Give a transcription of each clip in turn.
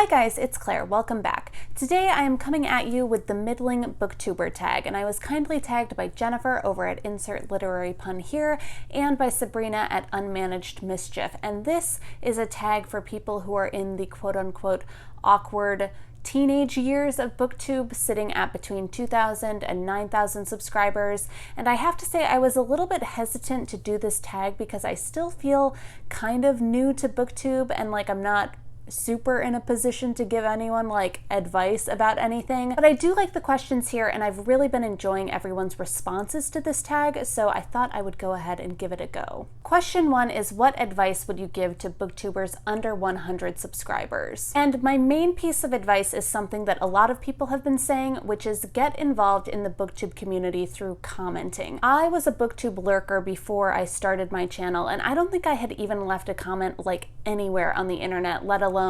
Hi guys, it's Claire. Welcome back. Today I am coming at you with the Middling Booktuber Tag, and I was kindly tagged by Jennifer over at Insert Literary Pun here and by Sabrina at Unmanaged Mischief. And this is a tag for people who are in the quote-unquote awkward teenage years of BookTube, sitting at between 2,000 and 9,000 subscribers. And I have to say I was a little bit hesitant to do this tag because I still feel kind of new to BookTube and like I'm not super in a position to give anyone like advice about anything. But I do like the questions here, and I've really been enjoying everyone's responses to this tag, so I thought I would go ahead and give it a go. Question 1 is, what advice would you give to booktubers under 100 subscribers? And my main piece of advice is something that a lot of people have been saying, which is get involved in the booktube community through commenting. I was a booktube lurker before I started my channel, and I don't think I had even left a comment like anywhere on the internet, let alone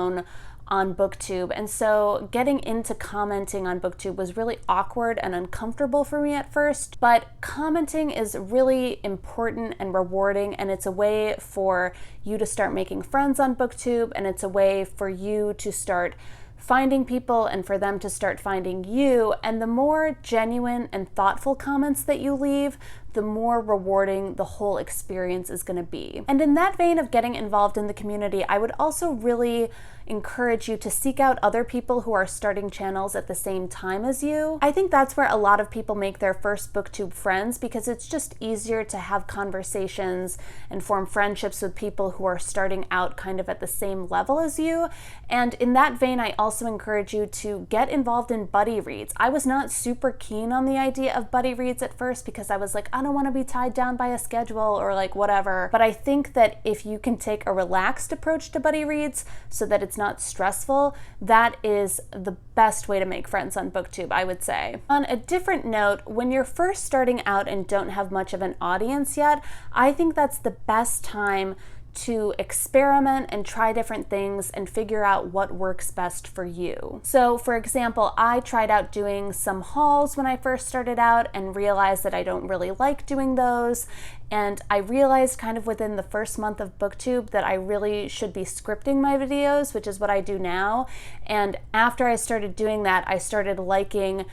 on BookTube. And so getting into commenting on BookTube was really awkward and uncomfortable for me at first, but commenting is really important and rewarding, and it's a way for you to start making friends on BookTube, and it's a way for you to start finding people and for them to start finding you. And the more genuine and thoughtful comments that you leave, the more rewarding the whole experience is going to be. And in that vein of getting involved in the community, I would also really encourage you to seek out other people who are starting channels at the same time as you. I think that's where a lot of people make their first BookTube friends, because it's just easier to have conversations and form friendships with people who are starting out kind of at the same level as you. And in that vein, I also encourage you to get involved in buddy reads. I was not super keen on the idea of buddy reads at first because I was like, I don't want to be tied down by a schedule or like whatever. But I think that if you can take a relaxed approach to buddy reads so that it's not stressful, that is the best way to make friends on BookTube, I would say. On a different note, when you're first starting out and don't have much of an audience yet, I think that's the best time to experiment and try different things and figure out what works best for you. So for example, I tried out doing some hauls when I first started out and realized that I don't really like doing those. And I realized kind of within the first month of BookTube that I really should be scripting my videos, which is what I do now. And after I started doing that, I started liking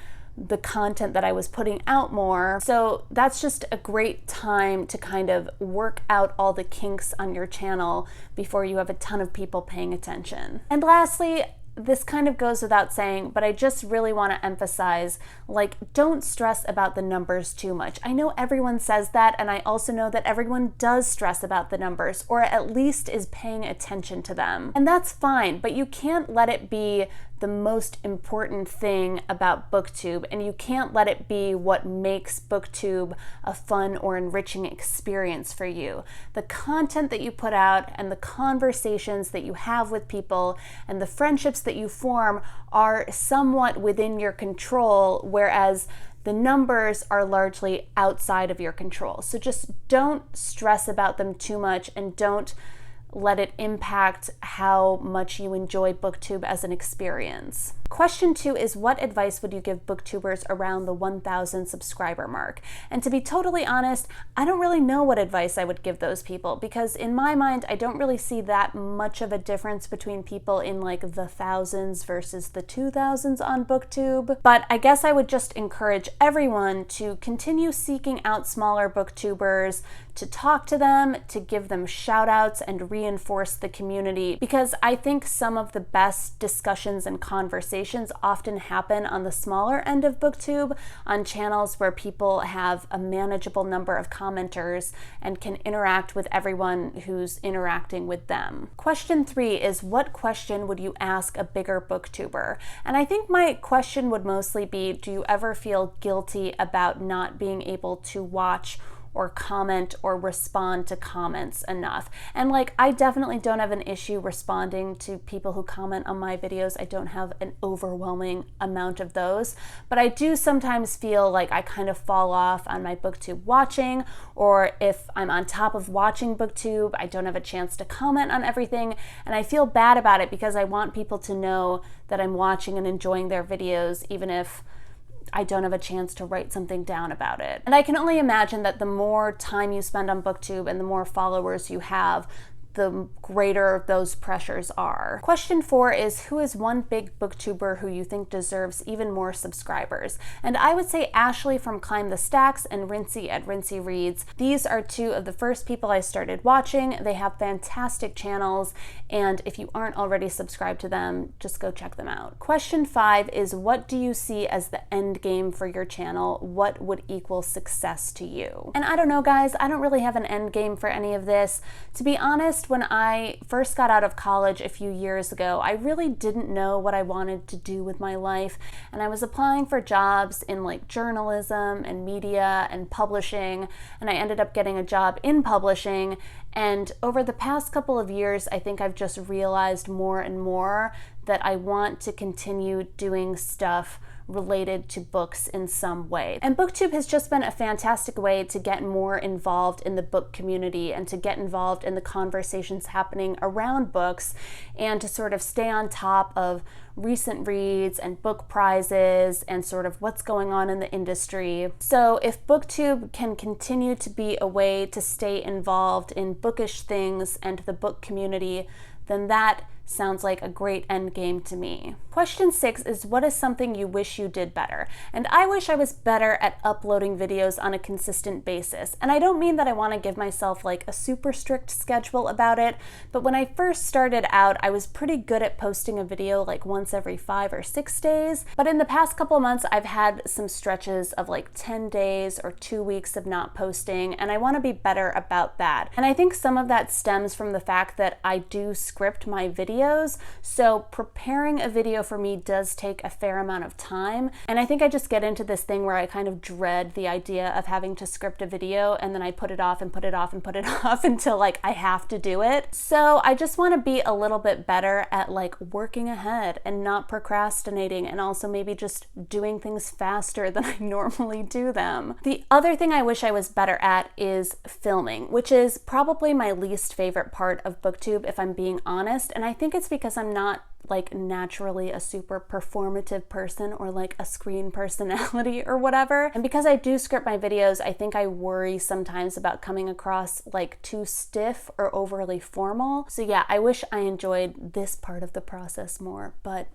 the content that I was putting out more. So that's just a great time to kind of work out all the kinks on your channel before you have a ton of people paying attention. And lastly, this kind of goes without saying, but I just really want to emphasize, like, don't stress about the numbers too much. I know everyone says that, and I also know that everyone does stress about the numbers, or at least is paying attention to them. And that's fine, but you can't let it be the most important thing about BookTube, and you can't let it be what makes BookTube a fun or enriching experience for you. The content that you put out and the conversations that you have with people and the friendships that you form are somewhat within your control, whereas the numbers are largely outside of your control. So just don't stress about them too much, and don't let it impact how much you enjoy BookTube as an experience. Question 2 is, what advice would you give booktubers around the 1,000 subscriber mark? And to be totally honest, I don't really know what advice I would give those people, because in my mind, I don't really see that much of a difference between people in like the thousands versus the 2,000s on BookTube. But I guess I would just encourage everyone to continue seeking out smaller booktubers, to talk to them, to give them shout outs and reinforce the community, because I think some of the best discussions and conversations often happen on the smaller end of BookTube, on channels where people have a manageable number of commenters and can interact with everyone who's interacting with them. Question 3 is, what question would you ask a bigger booktuber? And I think my question would mostly be, do you ever feel guilty about not being able to watch or comment or respond to comments enough? And like, I definitely don't have an issue responding to people who comment on my videos. I don't have an overwhelming amount of those, but I do sometimes feel like I kind of fall off on my BookTube watching, or if I'm on top of watching BookTube, I don't have a chance to comment on everything, and I feel bad about it because I want people to know that I'm watching and enjoying their videos, even if I don't have a chance to write something down about it. And I can only imagine that the more time you spend on BookTube and the more followers you have, the greater those pressures are. Question 4 is, who is one big booktuber who you think deserves even more subscribers? And I would say Ashley from Climb the Stacks and Rincey at Rincey Reads. These are two of the first people I started watching. They have fantastic channels, and if you aren't already subscribed to them, just go check them out. Question 5 is, what do you see as the end game for your channel? What would equal success to you? And I don't know, guys, I don't really have an end game for any of this. To be honest, when I first got out of college a few years ago, I really didn't know what I wanted to do with my life, and I was applying for jobs in like journalism and media and publishing, and I ended up getting a job in publishing. And over the past couple of years, I think I've just realized more and more that I want to continue doing stuff related to books in some way. And BookTube has just been a fantastic way to get more involved in the book community and to get involved in the conversations happening around books and to sort of stay on top of recent reads and book prizes and sort of what's going on in the industry. So if BookTube can continue to be a way to stay involved in bookish things and the book community, then that sounds like a great end game to me. Question 6 is, what is something you wish you did better? And I wish I was better at uploading videos on a consistent basis. And I don't mean that I want to give myself like a super strict schedule about it, but when I first started out, I was pretty good at posting a video like once every 5 or 6 days. But in the past couple months, I've had some stretches of like 10 days or 2 weeks of not posting, and I want to be better about that. And I think some of that stems from the fact that I do script my videos, so preparing a video for me does take a fair amount of time, and I think I just get into this thing where I kind of dread the idea of having to script a video, and then I put it off and put it off and put it off until like I have to do it. So I just want to be a little bit better at like working ahead and not procrastinating, and also maybe just doing things faster than I normally do them. The other thing I wish I was better at is filming, which is probably my least favorite part of BookTube, if I'm being honest, and I think it's because I'm not like naturally a super performative person or like a screen personality or whatever. And because I do script my videos, I think I worry sometimes about coming across like too stiff or overly formal. So yeah, I wish I enjoyed this part of the process more, but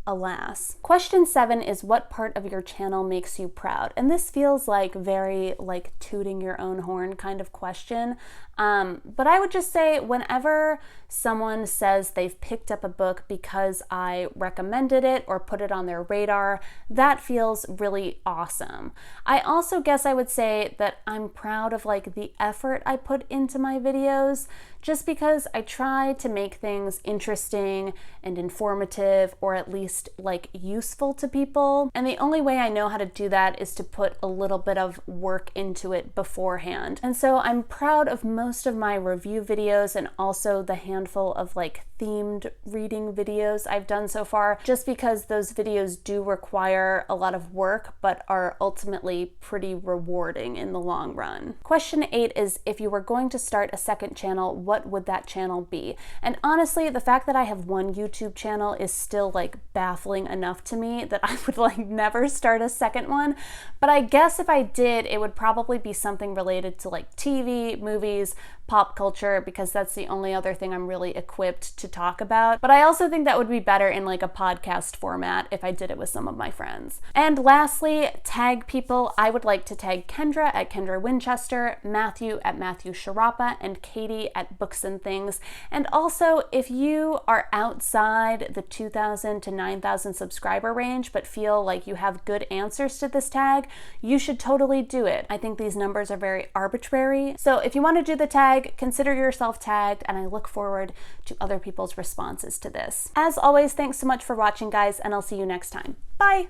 alas. Question 7 is, what part of your channel makes you proud? And this feels like very like tooting your own horn kind of question. But I would just say whenever someone says they've picked up a book because I recommended it or put it on their radar, that feels really awesome. I also guess I would say that I'm proud of like the effort I put into my videos, just because I try to make things interesting and informative, or at least like useful to people. And the only way I know how to do that is to put a little bit of work into it beforehand. And so I'm proud of most of my review videos and also the handful of like themed reading videos I've done so far, just because those videos do require a lot of work but are ultimately pretty rewarding in the long run. Question 8 is, if you were going to start a second channel, what would that channel be? And honestly, the fact that I have one YouTube channel is still like baffling enough to me that I would like never start a second one. But I guess if I did, it would probably be something related to like TV, movies, pop culture, because that's the only other thing I'm really equipped to talk about. But I also think that would be better in like a podcast format if I did it with some of my friends. And lastly, tag people. I would like to tag Kendra at Kendra Winchester, Matthew at Matthew Sharapa, and Katie at Books and Things. And also, if you are outside the 2,000 to 9,000 subscriber range but feel like you have good answers to this tag, you should totally do it. I think these numbers are very arbitrary. So if you want to do the tag, consider yourself tagged, and I look forward to other people's responses to this. As always, thanks so much for watching, guys, and I'll see you next time. Bye!